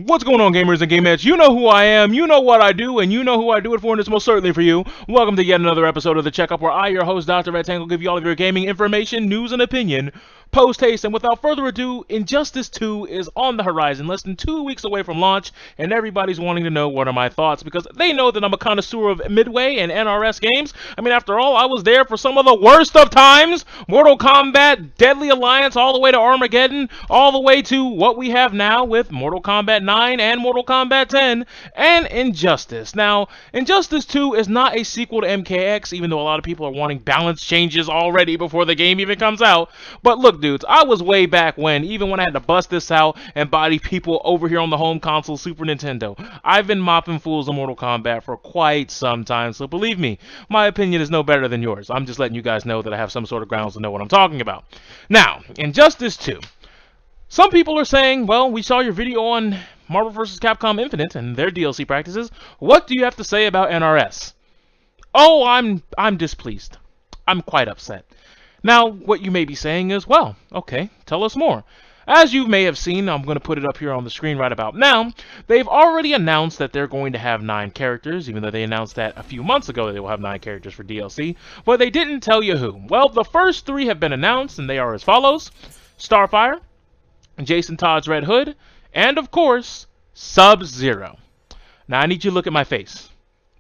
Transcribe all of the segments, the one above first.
What's going on, gamers and gamettes? You know who I am, you know what I do, and you know who I do it for, and it's most certainly for you. Welcome to yet another episode of The Checkup, where I, your host, Dr. Rectangle, give you all of your gaming information, news, and opinion, post-haste. And without further ado, Injustice 2 is on the horizon, less than 2 weeks away from launch, and everybody's wanting to know what are my thoughts, because they know that I'm a connoisseur of Midway and NRS games. I mean, after all, I was there for some of the worst of times. Mortal Kombat, Deadly Alliance, all the way to Armageddon, all the way to what we have now with Mortal Kombat 9 and Mortal Kombat 10, and Injustice. Now, Injustice 2 is not a sequel to MKX, even though a lot of people are wanting balance changes already before the game even comes out. But look, dudes, I was way back when, even when I had to bust this out and body people over here on the home console Super Nintendo. I've been mopping fools in Mortal Kombat for quite some time, so believe me, my opinion is no better than yours. I'm just letting you guys know that I have some sort of grounds to know what I'm talking about. Now, Injustice 2. Some people are saying, well, we saw your video on Marvel vs. Capcom Infinite and their DLC practices. What do you have to say about NRS? Oh, I'm displeased. I'm quite upset. Now, what you may be saying is, well, okay, tell us more. As you may have seen, I'm going to put it up here on the screen right about now, they've already announced that they're going to have 9 characters, even though they announced that a few months ago they will have 9 characters for DLC, but they didn't tell you who. Well, the first 3 have been announced, and they are as follows: Starfire, Jason Todd's Red Hood, and of course, Sub-Zero. Now I need you to look at my face.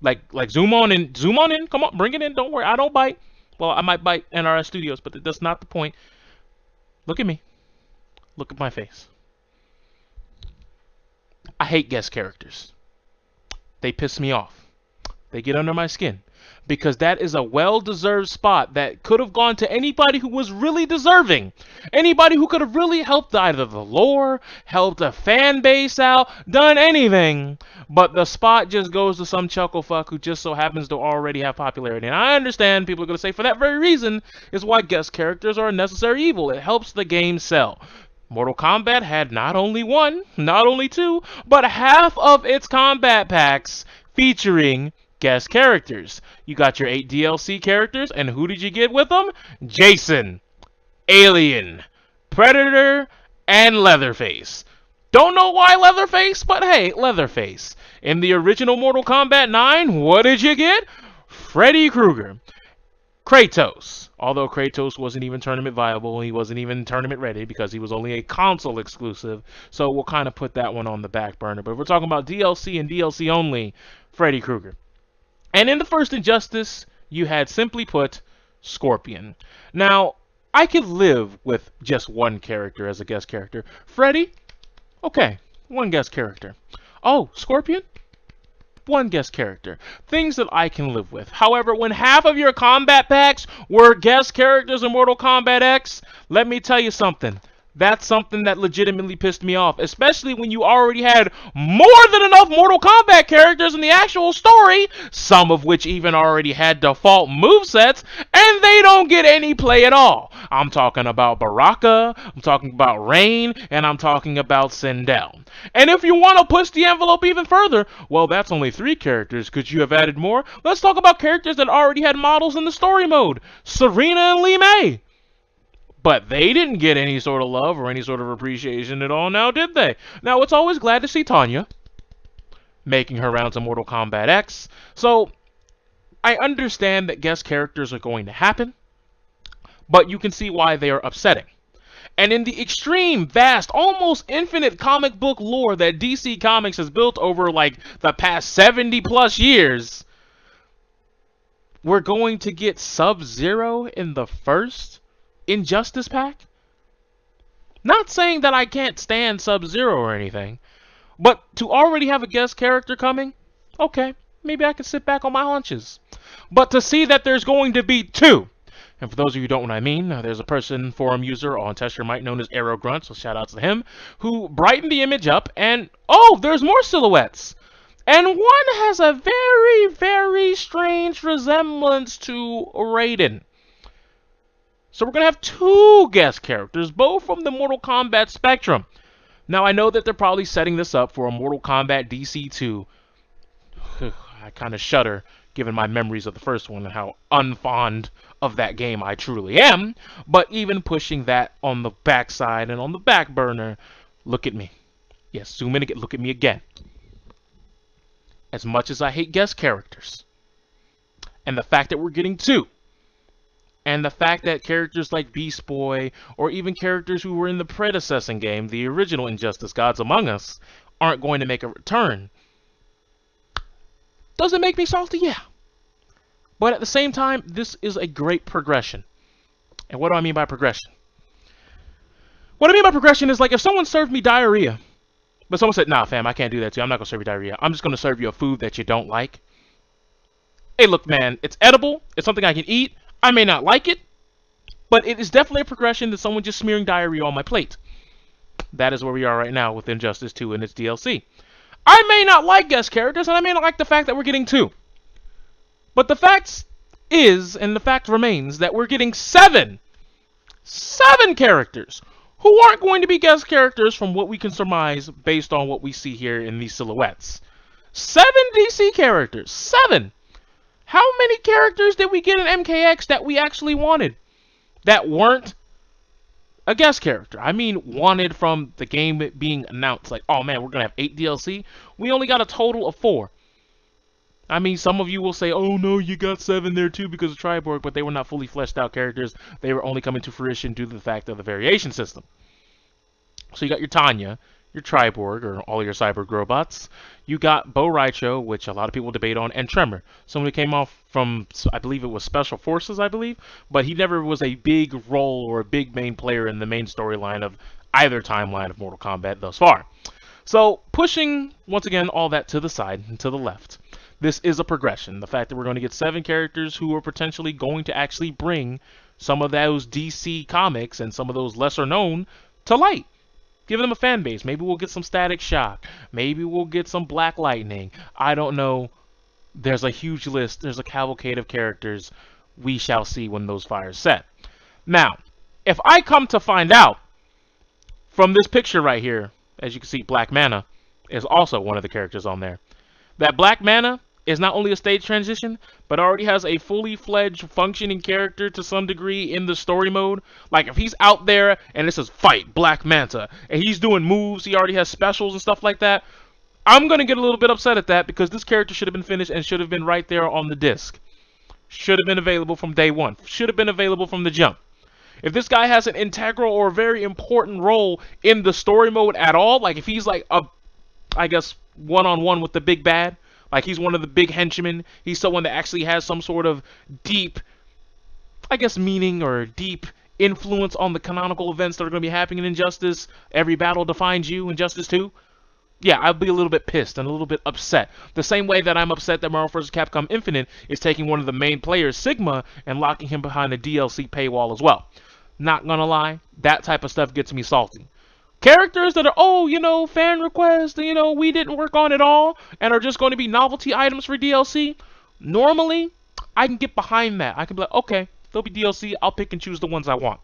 Like zoom on in, come on, bring it in, don't worry, I don't bite. Well, I might bite NRS Studios, but that's not the point. Look at me. Look at my face. I hate guest characters. They piss me off. They get under my skin. Because that is a well-deserved spot that could have gone to anybody who was really deserving. Anybody who could have really helped either the lore, helped a fan base out, done anything. But the spot just goes to some chucklefuck who just so happens to already have popularity. And I understand people are going to say for that very reason is why guest characters are a necessary evil. It helps the game sell. Mortal Kombat had not only 1, not only 2, but half of its combat packs featuring guest characters. You got your 8 DLC characters, and who did you get with them? Jason, Alien, Predator, and Leatherface. Don't know why Leatherface, but hey, Leatherface. In the original Mortal Kombat 9, what did you get? Freddy Krueger. Kratos. Although Kratos wasn't even tournament viable, he wasn't even tournament ready because he was only a console exclusive, so we'll kind of put that one on the back burner. But if we're talking about DLC and DLC only, Freddy Krueger. And in the first Injustice, you had, simply put, Scorpion. Now, I could live with just one character as a guest character. Freddy? Okay, one guest character. Oh, Scorpion? One guest character. Things that I can live with. However, when half of your combat packs were guest characters in Mortal Kombat X, let me tell you something. That's something that legitimately pissed me off, especially when you already had more than enough Mortal Kombat characters in the actual story, some of which even already had default movesets, and they don't get any play at all. I'm talking about Baraka, I'm talking about Rain, and I'm talking about Sindel. And if you want to push the envelope even further, well, that's only 3 characters. Could you have added more? Let's talk about characters that already had models in the story mode. Serena and Lee May. But they didn't get any sort of love or any sort of appreciation at all, now did they? Now, it's always glad to see Tanya making her rounds in Mortal Kombat X. So, I understand that guest characters are going to happen, but you can see why they are upsetting. And in the extreme, vast, almost infinite comic book lore that DC Comics has built over, like, the past 70 plus years, we're going to get Sub-Zero in the first Injustice pack? Not saying that I can't stand Sub-Zero or anything, but to already have a guest character coming, okay, maybe I can sit back on my haunches. But to see that there's going to be 2, and for those of you who don't know what I mean, there's a person, forum user on Test Your Might known as Arrow Grunt, so shout out to him, who brightened the image up, and oh, there's more silhouettes. And one has a very, very strange resemblance to Raiden. So we're going to have 2 guest characters, both from the Mortal Kombat spectrum. Now, I know that they're probably setting this up for a Mortal Kombat DC2. I kind of shudder, given my memories of the first one and how unfond of that game I truly am. But even pushing that on the backside and on the back burner, look at me. Yes, zoom in and look at me again. As much as I hate guest characters, and the fact that we're getting 2, and the fact that characters like Beast Boy, or even characters who were in the predecessing game, the original Injustice Gods Among Us, aren't going to make a return, does it make me salty? Yeah. But at the same time, this is a great progression. And what do I mean by progression? What I mean by progression is, like, if someone served me diarrhea, but someone said, nah, fam, I can't do that to you. I'm not going to serve you diarrhea. I'm just going to serve you a food that you don't like. Hey, look, man, it's edible. It's something I can eat. I may not like it, but it is definitely a progression to someone just smearing diarrhea on my plate. That is where we are right now with Injustice 2 and its DLC. I may not like guest characters, and I may not like the fact that we're getting 2. But the fact is, and the fact remains, that we're getting 7 characters who aren't going to be guest characters from what we can surmise based on what we see here in these silhouettes. 7 DC characters. 7! How many characters did we get in MKX that we actually wanted? That weren't a guest character. I mean, wanted from the game being announced. Like, oh man, we're going to have 8 DLC. We only got a total of 4. I mean, some of you will say, oh no, you got 7 there too because of Triborg, but they were not fully fleshed out characters. They were only coming to fruition due to the fact of the variation system. So you got your Tanya, your Triborg, or all your cyborg robots. You got Bo Raicho, which a lot of people debate on, and Tremor. Someone who came off from, I believe it was Special Forces, I believe, but he never was a big role or a big main player in the main storyline of either timeline of Mortal Kombat thus far. So, pushing, once again, all that to the side and to the left. This is a progression. The fact that we're going to get 7 characters who are potentially going to actually bring some of those DC comics and some of those lesser known to light. Give them a fan base. Maybe we'll get some Static Shock. Maybe we'll get some Black Lightning. I don't know. There's a huge list. There's a cavalcade of characters. We shall see when those fires set. Now, if I come to find out from this picture right here, as you can see, Black Mana is also one of the characters on there. That Black Mana is not only a stage transition, but already has a fully fledged functioning character to some degree in the story mode. Like if he's out there and it says fight Black Manta and he's doing moves, he already has specials and stuff like that, I'm going to get a little bit upset at that because this character should have been finished and should have been right there on the disc. Should have been available from day one. Should have been available from the jump. If this guy has an integral or very important role in the story mode at all, like if he's like a, I guess, one-on-one with the big bad, like he's one of the big henchmen, he's someone that actually has some sort of deep, I guess, meaning or deep influence on the canonical events that are going to be happening in Injustice. Every battle defines you, Injustice 2. Yeah, I'll be a little bit pissed and a little bit upset. The same way that I'm upset that Marvel vs. Capcom Infinite is taking one of the main players, Sigma, and locking him behind a DLC paywall as well. Not gonna lie, that type of stuff gets me salty. Characters that are, oh, you know, fan requests, you know, we didn't work on it all, and are just going to be novelty items for DLC, normally, I can get behind that. I can be like, okay, there'll be DLC, I'll pick and choose the ones I want.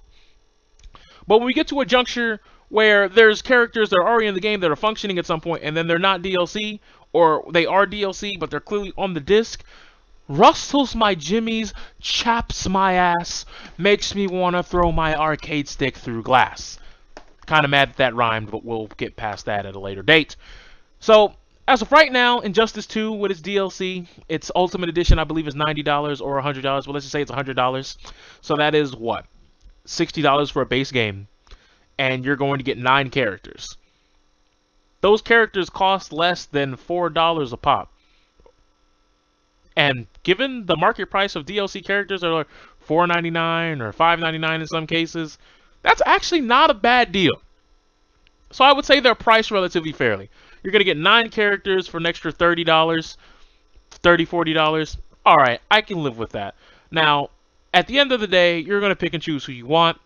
But when we get to a juncture where there's characters that are already in the game that are functioning at some point, and then they're not DLC, or they are DLC, but they're clearly on the disc, rustles my jimmies, chaps my ass, makes me want to throw my arcade stick through glass. Kind of mad that rhymed, but we'll get past that at a later date. So, as of right now, Injustice 2 with its DLC, its Ultimate Edition, I believe, is $90 or $100. Well, let's just say it's $100. So that is, what? $60 for a base game. And you're going to get 9 characters. Those characters cost less than $4 a pop. And given the market price of DLC characters that are $4.99 or $5.99 in some cases, that's actually not a bad deal. So I would say they're priced relatively fairly. You're going to get 9 characters for an extra $30, $30, $40. Alright, I can live with that. Now, at the end of the day, you're going to pick and choose who you want,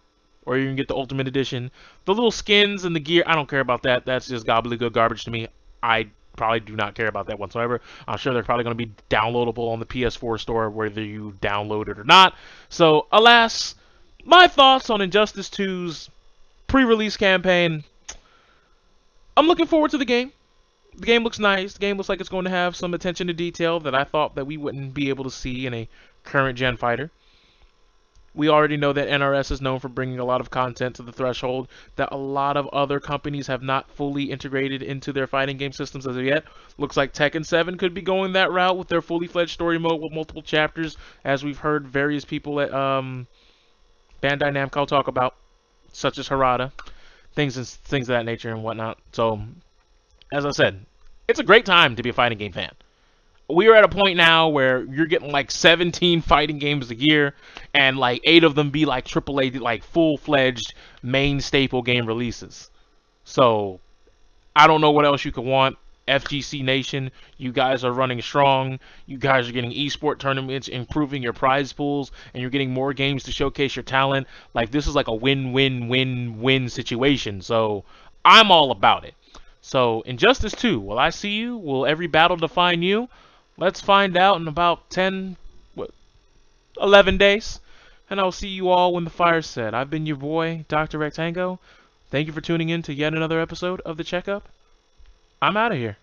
or you can get the Ultimate Edition. The little skins and the gear, I don't care about that. That's just gobbledygook garbage to me. I probably do not care about that whatsoever. I'm sure they're probably going to be downloadable on the PS4 store, whether you download it or not. So, alas, my thoughts on Injustice 2's pre-release campaign. I'm looking forward to the game. The game looks nice. The game looks like it's going to have some attention to detail that I thought that we wouldn't be able to see in a current gen fighter. We already know that NRS is known for bringing a lot of content to the Threshold that a lot of other companies have not fully integrated into their fighting game systems as of yet. Looks like Tekken 7 could be going that route with their fully fledged story mode with multiple chapters, as we've heard various people at Bandai Namco talk about, such as Harada, things of that nature and whatnot. So, as I said, it's a great time to be a fighting game fan. We are at a point now where you're getting like 17 fighting games a year, and like 8 of them be like AAA, like full-fledged main staple game releases. So I don't know what else you could want. FGC Nation, you guys are running strong. You guys are getting esport tournaments, improving your prize pools, and you're getting more games to showcase your talent. Like, this is like a win-win-win-win situation. So I'm all about it. So Injustice 2, will I see you? Will every battle define you? Let's find out in about 10, 11 days. And I'll see you all when the fire's set. I've been your boy, Dr. Rectango. Thank you for tuning in to yet another episode of The Checkup. I'm out of here.